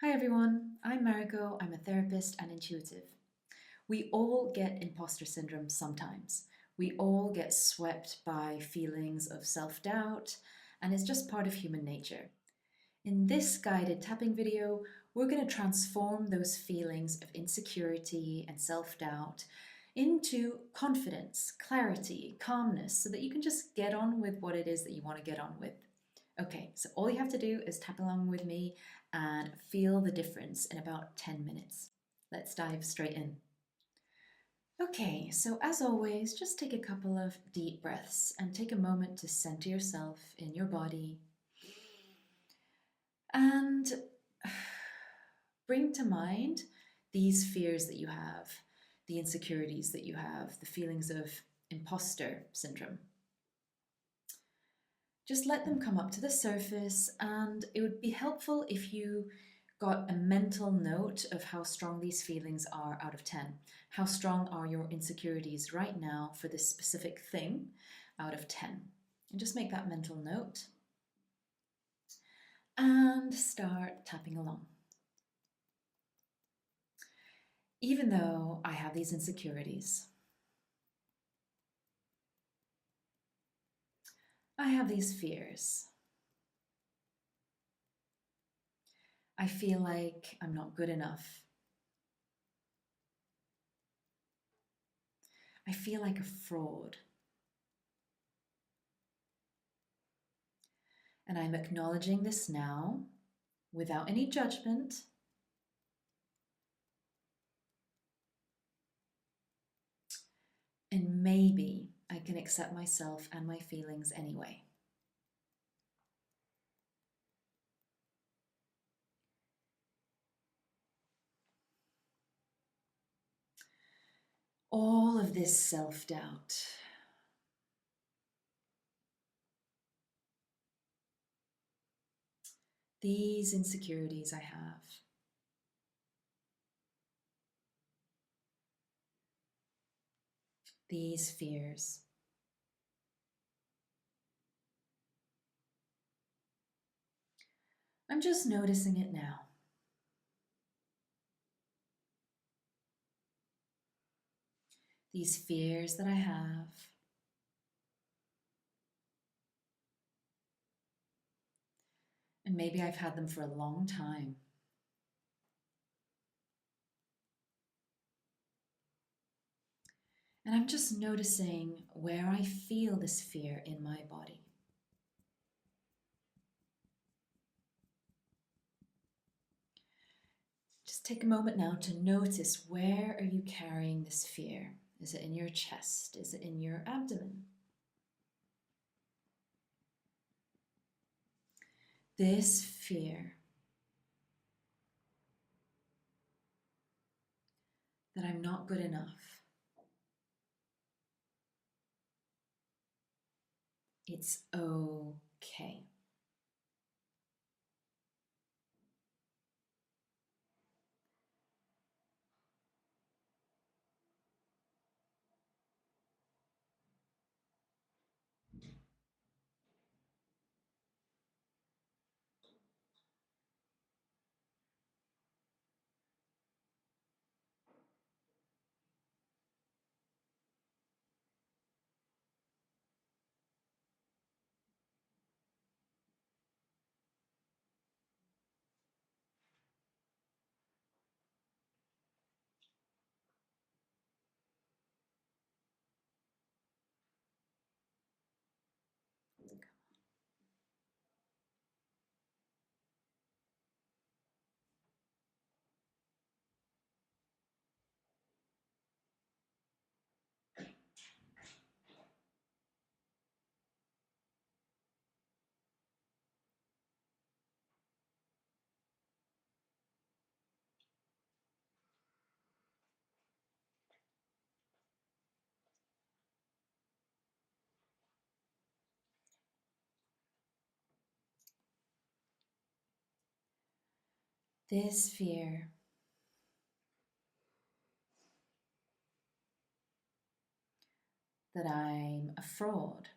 Hi everyone, I'm Mariko. I'm a therapist and intuitive. We all get imposter syndrome sometimes. We all get swept by feelings of self doubt, and it's just part of human nature. In this guided tapping video, we're going to transform those feelings of insecurity and self doubt into confidence, clarity, calmness, so that you can just get on with what it is that you want to get on with. Okay, so all you have to do is tap along with me and feel the difference in about 10 minutes. Let's dive straight in. Okay, so as always, just take a couple of deep breaths and take a moment to center yourself in your body and bring to mind these fears that you have, the insecurities that you have, the feelings of imposter syndrome. Just let them come up to the surface, and it would be helpful if you got a mental note of how strong these feelings are out of 10. How strong are your insecurities right now for this specific thing out of 10? And just make that mental note and start tapping along. Even though I have these insecurities, I have these fears. I feel like I'm not good enough. I feel like a fraud. And I'm acknowledging this now without any judgment. And maybe I can accept myself and my feelings anyway. All of this self-doubt, these insecurities I have, these fears, I'm just noticing it now. These fears that I have, and maybe I've had them for a long time. And I'm just noticing where I feel this fear in my body. Just take a moment now to notice, where are you carrying this fear? Is it in your chest? Is it in your abdomen? This fear that I'm not good enough. It's okay. This fear that I'm a fraud.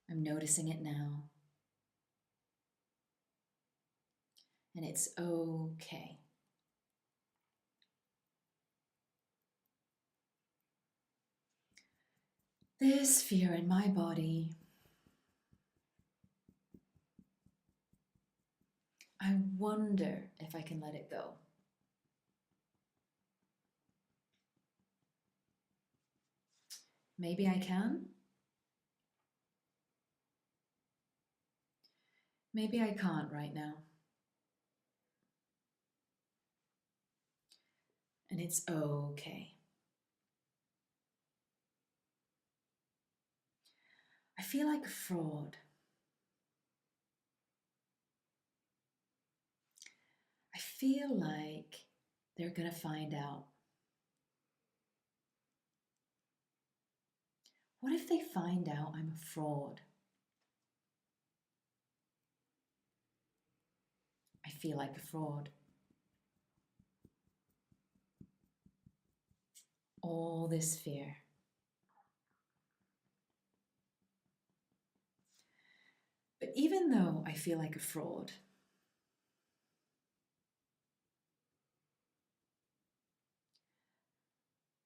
I'm noticing it now. and it's okay. This fear in my body, I wonder if I can let it go. Maybe I can. Maybe I can't right now. And it's okay. I feel like a fraud. I feel like they're gonna find out. What if they find out I'm a fraud? I feel like a fraud. All this fear. But even though I feel like a fraud,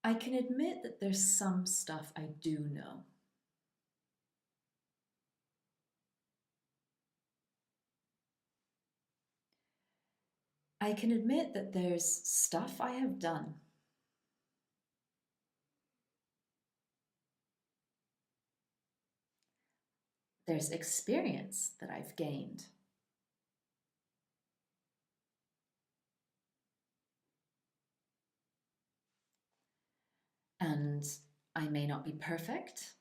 I can admit that there's some stuff I do know. I can admit that there's stuff I have done. There's experience that I've gained. And I may not be perfect.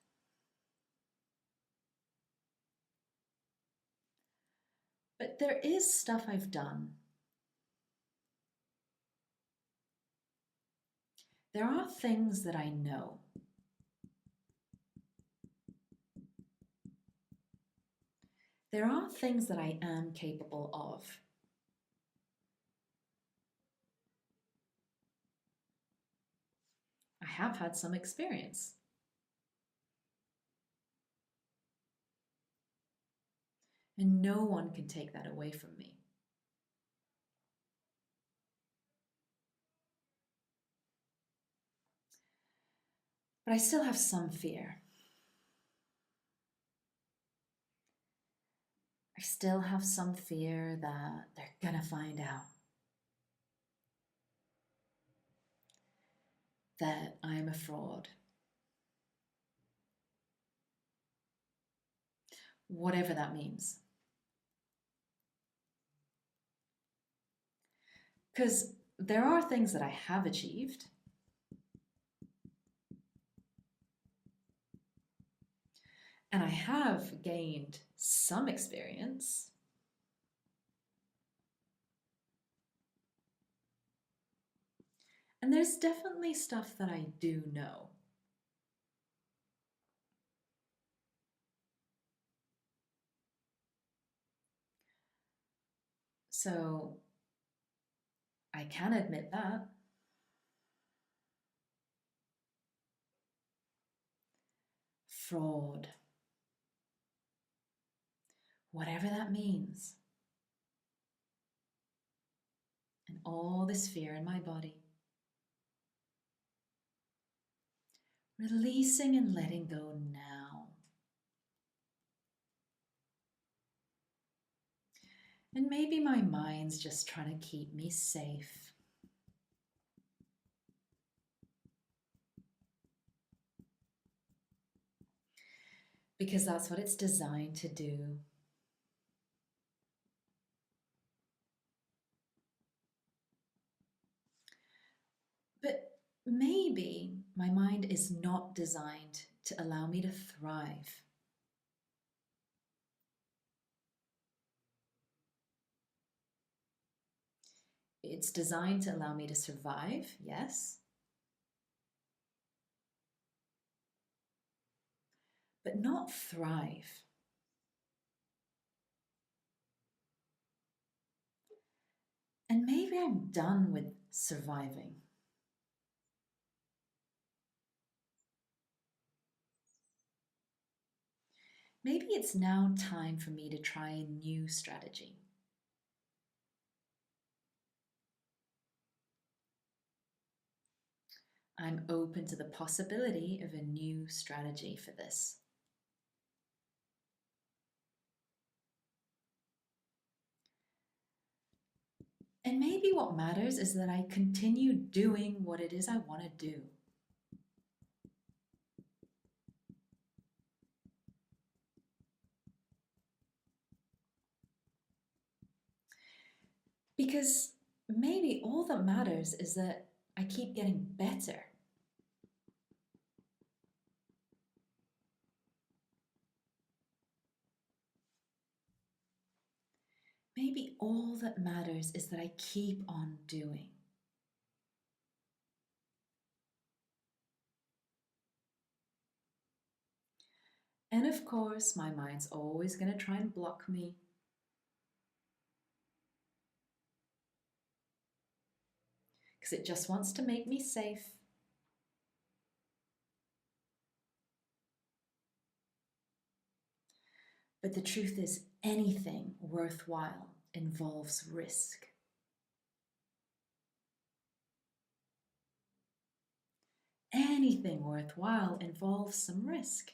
But there is stuff I've done. There are things that I know. There are things that I am capable of. I have had some experience. And no one can take that away from me. But I still have some fear. I still have some fear that they're gonna find out that I'm a fraud. Whatever that means. Because there are things that I have achieved. And I have gained some experience. And there's definitely stuff that I do know. So I can admit that. Fraud. Whatever that means. And all this fear in my body. Releasing and letting go now. And maybe my mind's just trying to keep me safe. Because that's what it's designed to do. But maybe my mind is not designed to allow me to thrive. It's designed to allow me to survive, yes, but not thrive. And maybe I'm done with surviving. Maybe it's now time for me to try a new strategy. I'm open to the possibility of a new strategy for this. And maybe what matters is that I continue doing what it is I want to do. Because maybe all that matters is that I keep getting better. Maybe all that matters is that I keep on doing. And of course, my mind's always going to try and block me. Because it just wants to make me safe. But the truth is, anything worthwhile involves risk. Anything worthwhile involves some risk.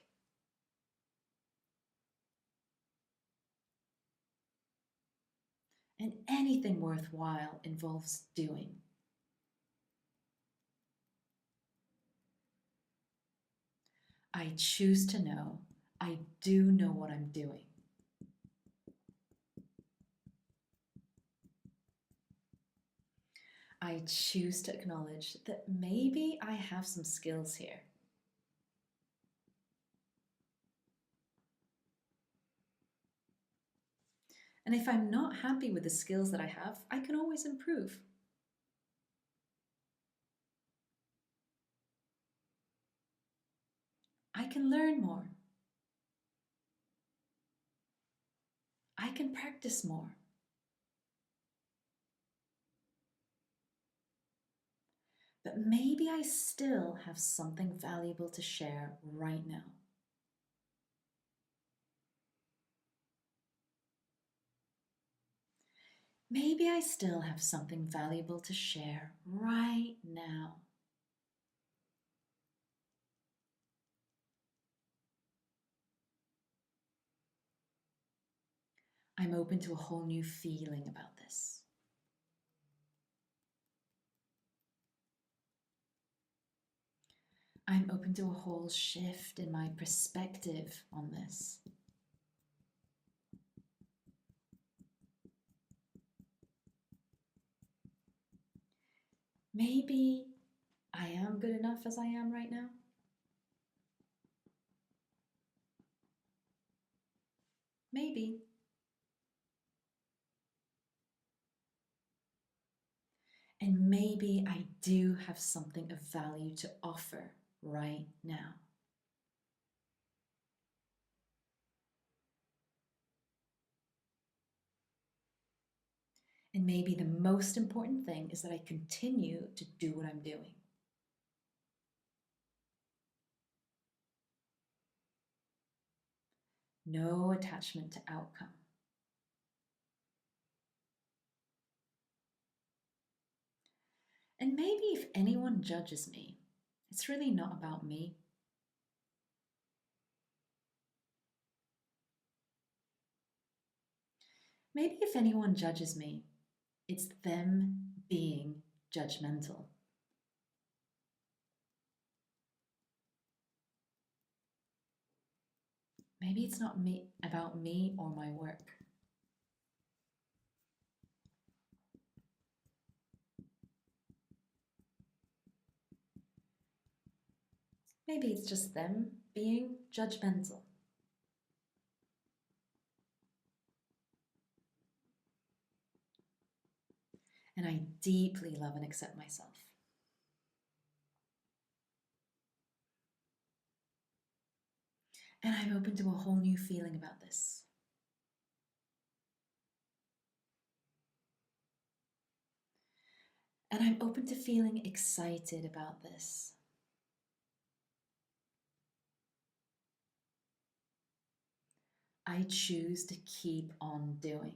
And anything worthwhile involves doing. I choose to know. I do know what I'm doing. I choose to acknowledge that maybe I have some skills here. And if I'm not happy with the skills that I have, I can always improve. I can learn more. I can practice more. But maybe I still have something valuable to share right now. Maybe I still have something valuable to share right now. I'm open to a whole new feeling about this. I'm open to a whole shift in my perspective on this. Maybe I am good enough as I am right now. Maybe. And maybe I do have something of value to offer right now. And maybe the most important thing is that I continue to do what I'm doing. No attachment to outcome. And maybe if anyone judges me, it's really not about me. Maybe if anyone judges me, it's them being judgmental. Maybe it's not about me or my work. Maybe it's just them being judgmental. And I deeply love and accept myself. And I'm open to a whole new feeling about this. And I'm open to feeling excited about this. I choose to keep on doing.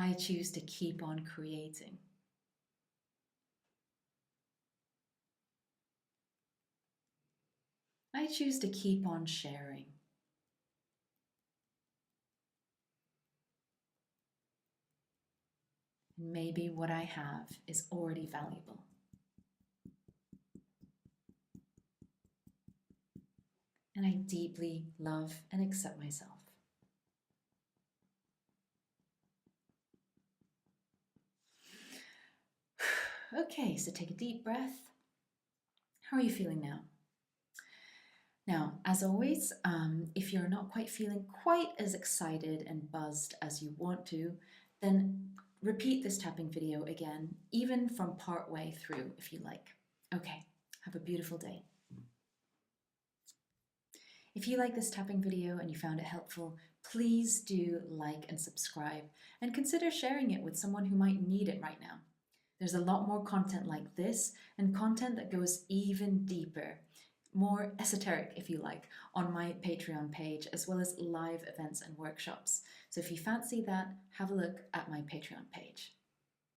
I choose to keep on creating. I choose to keep on sharing. Maybe what I have is already valuable. And I deeply love and accept myself. Okay, so take a deep breath. How are you feeling now? Now, as always, if you're not quite feeling quite as excited and buzzed as you want to, then repeat this tapping video again, even from part way through if you like. Okay, have a beautiful day. If you like this tapping video and you found it helpful, please do like and subscribe and consider sharing it with someone who might need it right now. There's a lot more content like this and content that goes even deeper, more esoteric if you like, on my Patreon page, as well as live events and workshops. So if you fancy that, have a look at my Patreon page.